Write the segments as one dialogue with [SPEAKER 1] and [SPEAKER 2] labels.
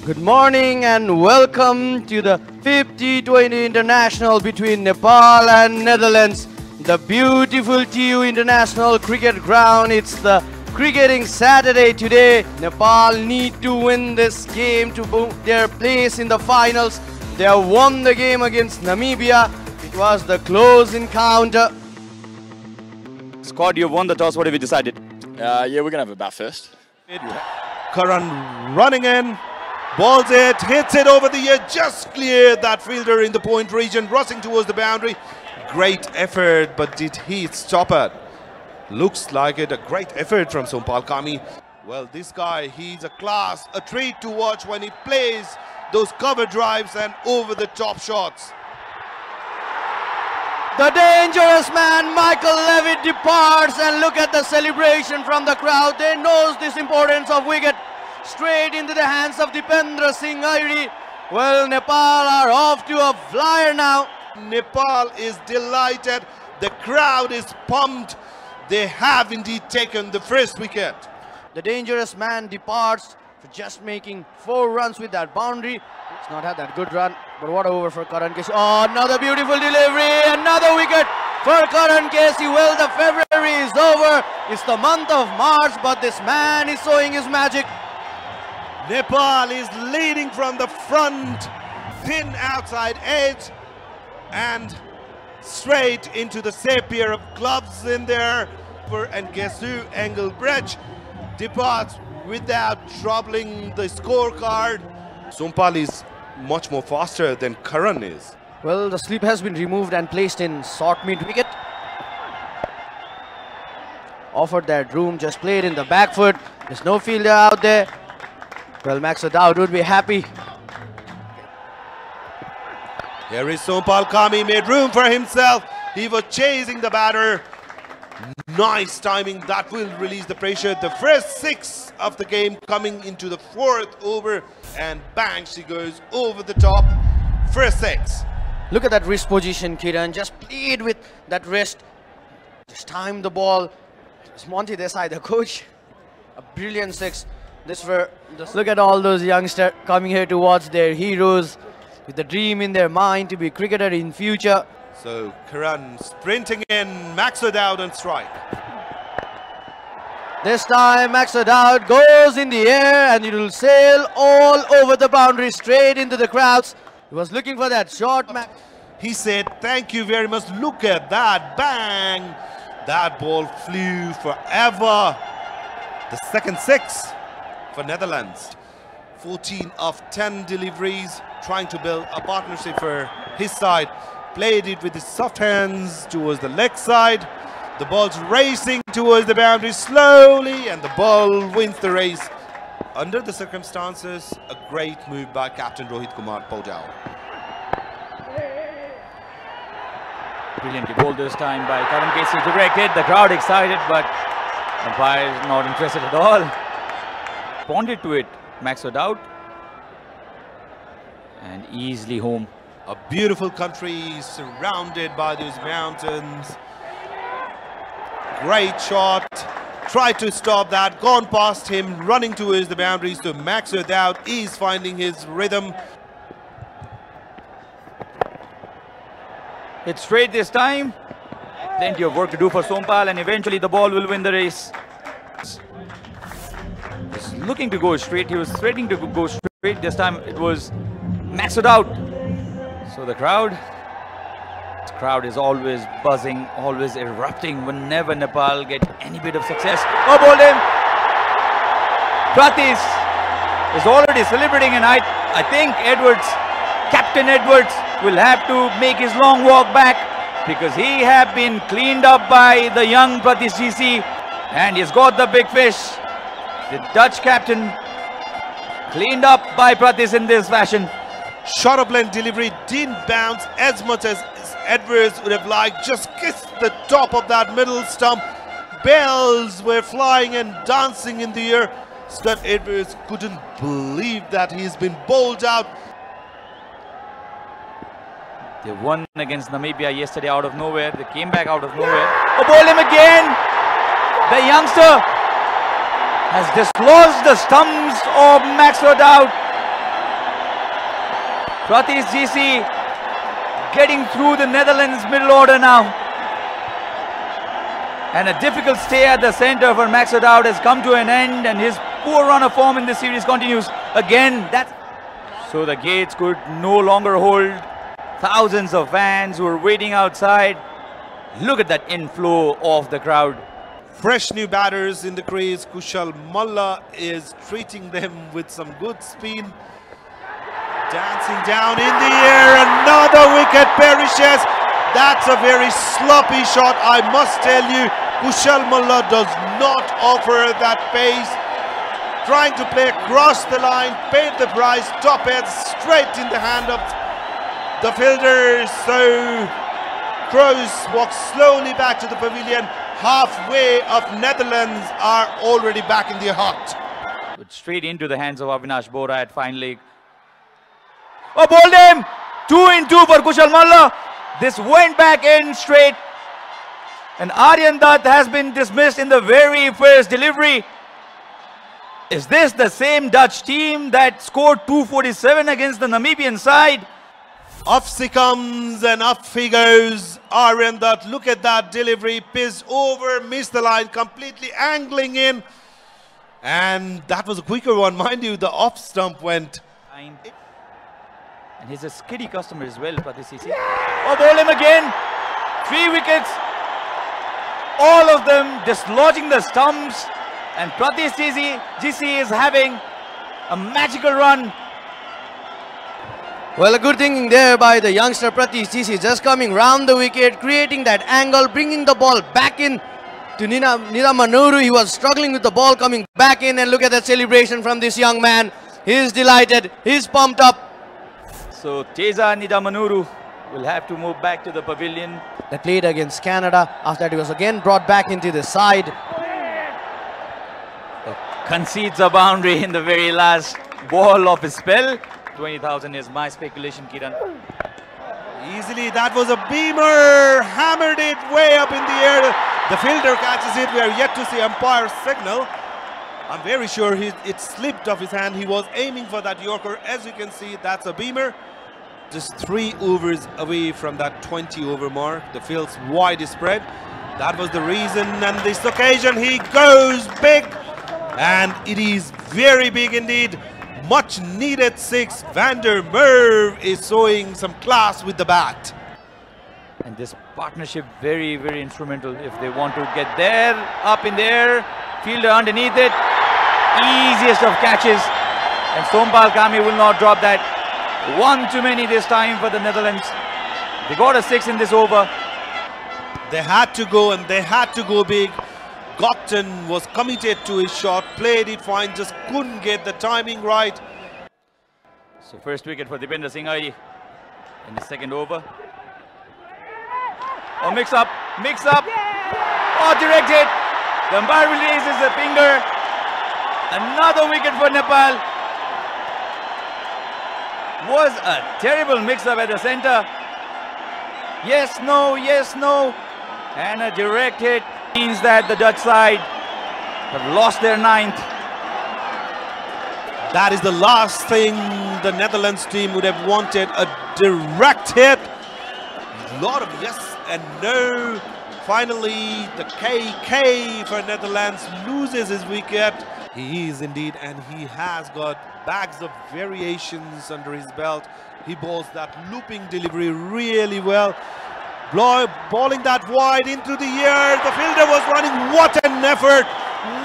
[SPEAKER 1] Good morning and welcome to the 50-20 International between Nepal and Netherlands. The beautiful TU International Cricket Ground. It's the cricketing Saturday today. Nepal need to win this game to book their place in the finals. They have won the game against Namibia. It was the close encounter.
[SPEAKER 2] Squad, you've won the toss. What have you decided?
[SPEAKER 3] Yeah, we're going to have a bat first.
[SPEAKER 4] Karan running in, balls it, hits it over the edge, just cleared that fielder in the point region, rushing towards the boundary. Great effort, but did he stop it? Looks like it, a great effort from Sompal Kami. Well, this guy, he's a class, a treat to watch when he plays those cover drives and over-the-top shots.
[SPEAKER 1] The dangerous man, Michael Levitt, departs, and look at the celebration from the crowd. They know this importance of wicket. Straight into the hands of Dipendra Singh Airi. Well, Nepal are off to a flyer now.
[SPEAKER 4] Nepal is delighted. The crowd is pumped. They have indeed taken the first wicket.
[SPEAKER 1] The dangerous man departs for just making 4 runs with that boundary. It's not had that good run, but what over for Karan Casey. Oh, another beautiful delivery, another wicket for Karan Casey. Well, the February is over. It's the month of March, but this man is showing his magic.
[SPEAKER 4] Nepal is leading from the front, thin outside edge, and straight into the safe pair of gloves in there. And Gesu Engelbrecht departs without troubling the scorecard. Sompal is much more faster than Karan is.
[SPEAKER 1] Well, the slip has been removed and placed in short mid-wicket. Offered that room, just played in the back foot. There's no fielder out there. Well, Maxwell Dowd would be happy.
[SPEAKER 4] Here is Sompal Kami, made room for himself. He was chasing the batter. Nice timing, that will release the pressure. The first 6 of the game coming into the 4th over, and bang, she goes over the top. First 6.
[SPEAKER 1] Look at that wrist position, Kiran. Just played with that wrist. Just timed the ball. It was Monty Desai, the coach. A brilliant 6. Look at all those youngsters coming here to watch their heroes with the dream in their mind to be cricketer in future.
[SPEAKER 4] So Karan sprinting in, Maxwell Dowd on strike.
[SPEAKER 1] This time Maxwell Dowd goes in the air and it will sail all over the boundary straight into the crowds. He was looking for that shot.
[SPEAKER 4] He said, thank you very much. Look at that, bang. That ball flew forever. The second 6 for Netherlands. 14 of 10 deliveries, trying to build a partnership for his side. Played it with his soft hands towards the leg side. The ball's racing towards the boundary slowly, and the ball wins the race. Under the circumstances, a great move by Captain Rohit Kumar Paujao.
[SPEAKER 2] Brilliantly bowled this time by Karan Casey. Directed, the crowd excited, but umpire is not interested at all. Responded to it, Maxwell Dowd. And easily home.
[SPEAKER 4] A beautiful country surrounded by those mountains. Great shot. Tried to stop that. Gone past him. Running towards the boundaries. So Maxwell Dowd is finding his rhythm.
[SPEAKER 2] It's straight this time. Plenty of work to do for Sompal, and eventually the ball will win the race. He's looking to go straight. He was threatening to go straight. This time it was Maxwell Dowd. So the crowd is always buzzing, always erupting whenever Nepal get any bit of success. Oh, bowled him! Pratis is already celebrating, and I think Captain Edwards will have to make his long walk back, because he have been cleaned up by the young Pratis GC, and he's got the big fish. The Dutch captain cleaned up by Pratis in this fashion.
[SPEAKER 4] Short of blend delivery didn't bounce as much as Edwards would have liked. Just kissed the top of that middle stump. Bells were flying and dancing in the air. Steph Edwards couldn't believe that he's been bowled out.
[SPEAKER 2] They won against Namibia yesterday out of nowhere. They came back out of nowhere. Oh, bowled him again! The youngster has dislodged the stumps of Maxwell Dowd. Pratis GC getting through the Netherlands middle order now. And a difficult stay at the center for Max O'Dowd has come to an end, and his poor run of form in this series continues. Again, so the gates could no longer hold thousands of fans who are waiting outside. Look at that inflow of the crowd.
[SPEAKER 4] Fresh new batters in the crease. Kushal Malla is treating them with some good spin. Dancing down in the air, another wicket perishes. That's a very sloppy shot, I must tell you. Kushal Malla does not offer that pace. Trying to play across the line, paid the price, top head straight in the hand of the fielder. So Crows walk slowly back to the pavilion. Halfway of Netherlands are already back in the hut.
[SPEAKER 2] Straight into the hands of Avinash Borat finally. Oh, bowled him! 2 in 2 for Kushal Malla. This went back in straight. And Aryan Dutt has been dismissed in the very first delivery. Is this the same Dutch team that scored 247 against the Namibian side?
[SPEAKER 4] Off she comes and up he goes. Aryan Dutt, look at that delivery. Pissed over, missed the line, completely angling in. And that was a quicker one, mind you. The off stump went.
[SPEAKER 2] And he's a skiddy customer as well, Pratis GC. Oh, bowled him again. 3 wickets. All of them dislodging the stumps. And Pratis GC is having a magical run.
[SPEAKER 1] Well, a good thinking there by the youngster Pratis GC, just coming round the wicket, creating that angle, bringing the ball back in to Nidamanuru. He was struggling with the ball, coming back in, and look at that celebration from this young man. He's delighted, he's pumped up.
[SPEAKER 2] So Teza Nidamanuru will have to move back to the pavilion.
[SPEAKER 1] They played against Canada. After that, he was again brought back into the side.
[SPEAKER 2] Concedes a boundary in the very last ball of his spell. 20,000 is my speculation, Kiran.
[SPEAKER 4] Easily, that was a beamer. Hammered it way up in the air. The fielder catches it. We are yet to see umpire's signal. I'm very sure it slipped off his hand. He was aiming for that Yorker. As you can see, that's a beamer. Just 3 overs away from that 20 over mark. The field's wide spread. That was the reason. And this occasion, he goes big. And it is very big indeed. Much needed 6. Van der Merwe is showing some class with the bat.
[SPEAKER 2] And this partnership very, very instrumental if they want to get there, up in there, fielder underneath it. Easiest of catches. And Sompal Kami will not drop that. 1 too many this time for the Netherlands. They got a 6 in this over.
[SPEAKER 4] They had to go, and they had to go big. Gopton was committed to his shot, played it fine, just couldn't get the timing right.
[SPEAKER 2] So first wicket for Dipendra Singh Ahi in the second over. Oh, mix up. Oh, direct hit. The umpire releases the finger. Another wicket for Nepal. Was a terrible mix-up at the center. Yes, no, yes, no. And a direct hit means that the Dutch side have lost their 9th.
[SPEAKER 4] That is the last thing the Netherlands team would have wanted, a direct hit. A lot of yes and no. Finally, the KK for Netherlands loses his wicket. He is indeed, and he has got bags of variations under his belt. He bowls that looping delivery really well. Bowling that wide into the air. The fielder was running. What an effort.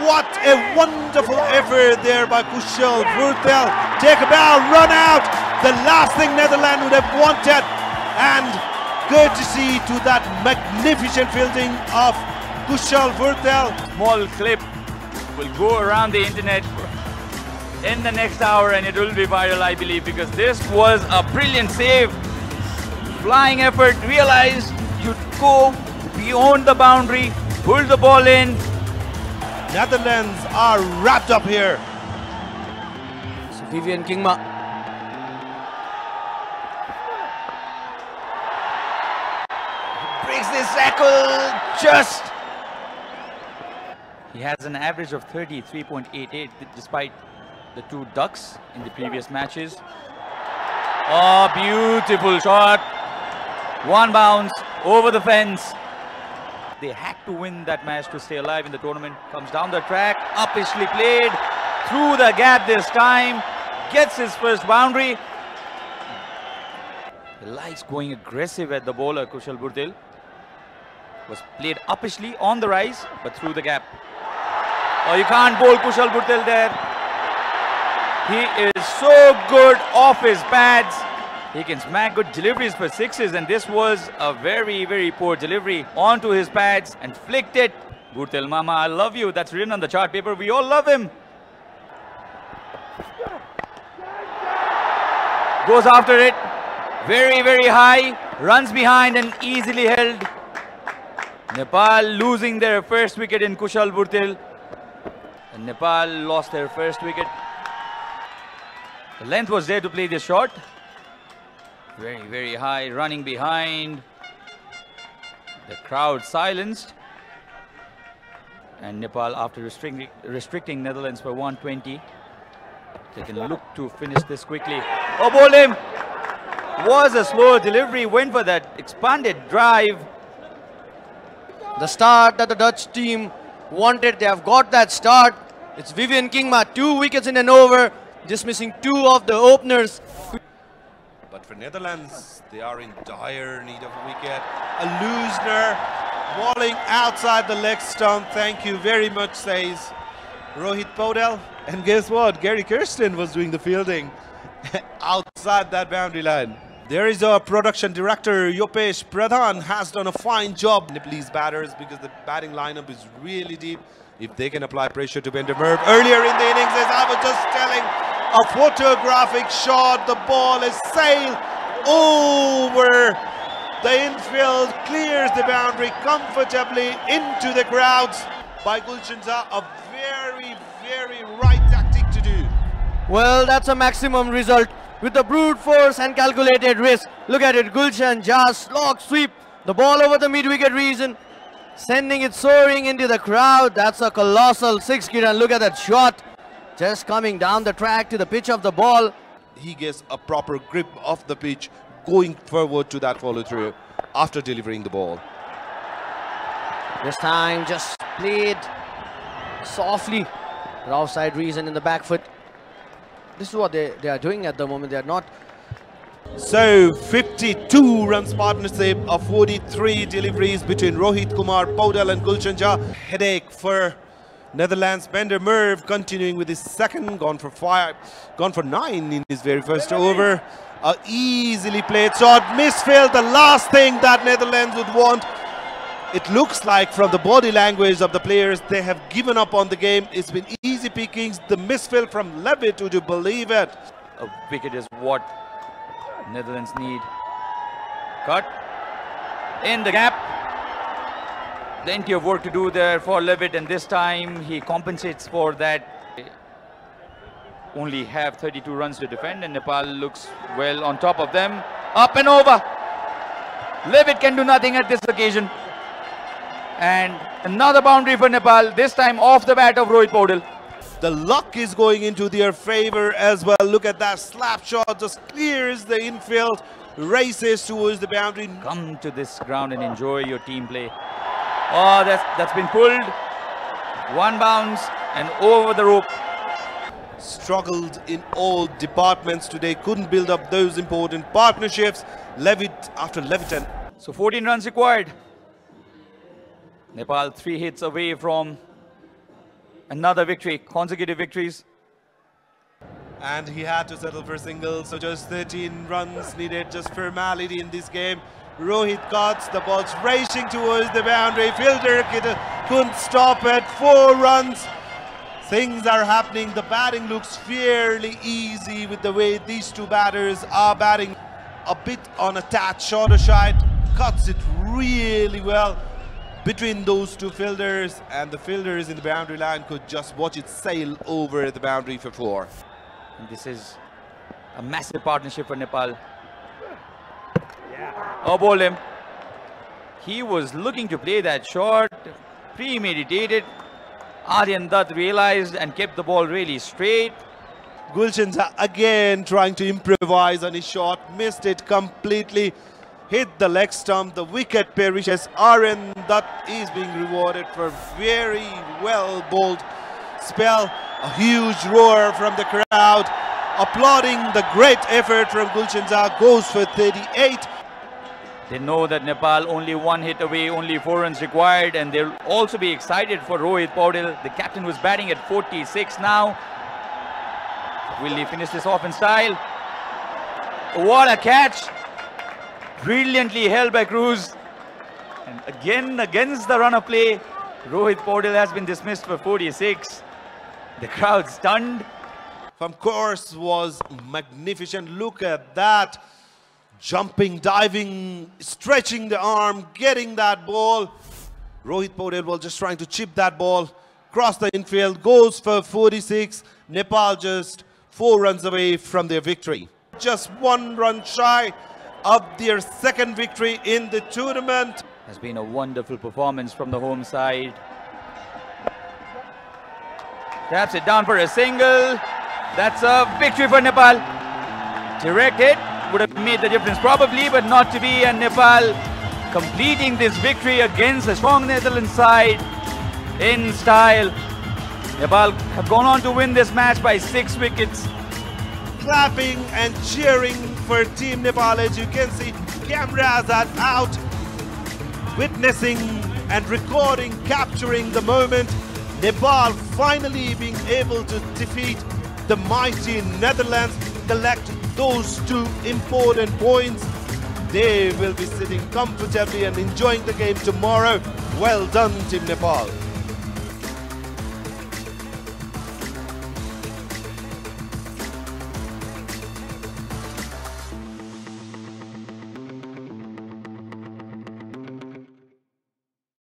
[SPEAKER 4] What a wonderful effort there by Kushal Vurtel. Take a bow, run out. The last thing Netherlands would have wanted. And good to see to that magnificent fielding of Kushal Vurtel.
[SPEAKER 2] Small clip will go around the internet in the next hour, and it will be viral, I believe, because this was a brilliant save. Flying effort, realized you'd go beyond the boundary, pull the ball in.
[SPEAKER 4] Netherlands are wrapped up here.
[SPEAKER 1] So Vivian Kingma.
[SPEAKER 2] Breaks this tackle just. He has an average of 33.88 despite the 2 ducks in the previous matches. Oh, beautiful shot. One bounce over the fence. They had to win that match to stay alive in the tournament. Comes down the track, uppishly played, through the gap this time, gets his first boundary. He likes going aggressive at the bowler, Kushal Bhurtel. Was played uppishly on the rise, but through the gap. Oh, you can't bowl Kushal Bhurtel there. He is so good off his pads. He can smack good deliveries for sixes, and this was a very, very poor delivery onto his pads and flicked it. Bhurtel Mama, I love you. That's written on the chart paper. We all love him. Goes after it. Very, very high. Runs behind and easily held. Nepal losing their first wicket in Kushal Bhurtel. And Nepal lost their first wicket. The length was there to play this shot. Very, very high, running behind. The crowd silenced. And Nepal, after restricting Netherlands for 120, they can look to finish this quickly. Oh, bowled him! Was a slow delivery, went for that expanded drive.
[SPEAKER 1] The start that the Dutch team wanted, they have got that start. It's Vivian Kingma, 2 wickets in an over, dismissing 2 of the openers.
[SPEAKER 4] But for Netherlands, they are in dire need of a wicket. A Loosener bowling outside the leg stump. Thank you very much, says Rohit Podal. And guess what? Gary Kirsten was doing the fielding outside that boundary line. There is a production director, Yopesh Pradhan, has done a fine job. Nepalese batters, because the batting lineup is really deep. If they can apply pressure to Bender Merv. Earlier in the innings, as I was just telling, a photographic shot. The ball is sailed over the infield, clears the boundary comfortably into the crowds by Gulshan Jha. A very, very right tactic to do.
[SPEAKER 1] Well, that's a maximum result with the brute force and calculated risk. Look at it, Gulshan Jha, slog sweep, the ball over the mid-wicket region, sending it soaring into the crowd. That's a colossal 6, Kiran. Look at that shot, just coming down the track to the pitch of the ball.
[SPEAKER 4] He gets a proper grip of the pitch, going forward to that follow-through after delivering the ball.
[SPEAKER 1] This time just played softly, the offside reason in the back foot. This is what they are doing at the moment. They are not.
[SPEAKER 4] So 52 runs partnership of 43 deliveries between Rohit Kumar Podal and Gulshan Jha. Headache for Netherlands. Bender Merv continuing with his second, gone for 9 in his very first over. A easily played shot, misfield, the last thing that Netherlands would want. It looks like from the body language of the players, they have given up on the game. It's been easy pickings. The misfield from Levitt, would you believe it?
[SPEAKER 2] A wicket is what Netherlands need. Cut in the gap. Plenty of work to do there for Levitt, and this time he compensates for that. Only have 32 runs to defend, and Nepal looks well on top of them. Up and over. Levitt can do nothing at this occasion. And another boundary for Nepal, this time off the bat of Rohit Podal.
[SPEAKER 4] The luck is going into their favor as well. Look at that slap shot, just clears the infield, races towards the boundary.
[SPEAKER 2] Come to this ground and enjoy your team play. Oh, that's been pulled. One bounce and over the rope.
[SPEAKER 4] Struggled in all departments today, couldn't build up those important partnerships. Levitt after Levitt.
[SPEAKER 2] So 14 runs required. Nepal 3 hits away from another victory, consecutive victories.
[SPEAKER 4] And he had to settle for singles, so just 13 runs needed, just formality in this game. Rohit cuts, the ball's racing towards the boundary. Fielder couldn't stop it, 4 runs. Things are happening, the batting looks fairly easy with the way these two batters are batting. A bit on a tad shorter side, cuts it really well between those two fielders, and the fielders in the boundary line could just watch it sail over the boundary for 4.
[SPEAKER 2] And this is a massive partnership for Nepal. Oh, bowled him. He was looking to play that shot, premeditated. Aryan Dutt realized and kept the ball really straight.
[SPEAKER 4] Gulshan Jha again trying to improvise on his shot, missed it completely, hit the leg stump, the wicket perishes. Aryan Dutt is being rewarded for very well bowled spell. A huge roar from the crowd, applauding the great effort from Gulshan Jha, goes for 38.
[SPEAKER 2] They know that Nepal only one hit away, only 4 runs required, and they'll also be excited for Rohit Paudel. The captain was batting at 46 now. Will he finish this off in style? What a catch! Brilliantly held by Cruz. And again, against the run of play, Rohit Paudel has been dismissed for 46. The crowd stunned.
[SPEAKER 4] From course was magnificent. Look at that. Jumping, diving, stretching the arm, getting that ball. Rohit Paudel was just trying to chip that ball. Cross the infield, goes for 46. Nepal just 4 runs away from their victory. Just 1 run shy of their second victory in the tournament.
[SPEAKER 2] Has been a wonderful performance from the home side. Taps it down for a single. That's a victory for Nepal. Direct hit would have made the difference probably, but not to be, and Nepal completing this victory against a strong Netherlands side in style. Nepal have gone on to win this match by 6 wickets.
[SPEAKER 4] Clapping and cheering for Team Nepal. As you can see, cameras are out, witnessing and recording, capturing the moment. Nepal finally being able to defeat the mighty Netherlands, collect those 2 important points. They will be sitting comfortably and enjoying the game tomorrow. Well done, Team Nepal.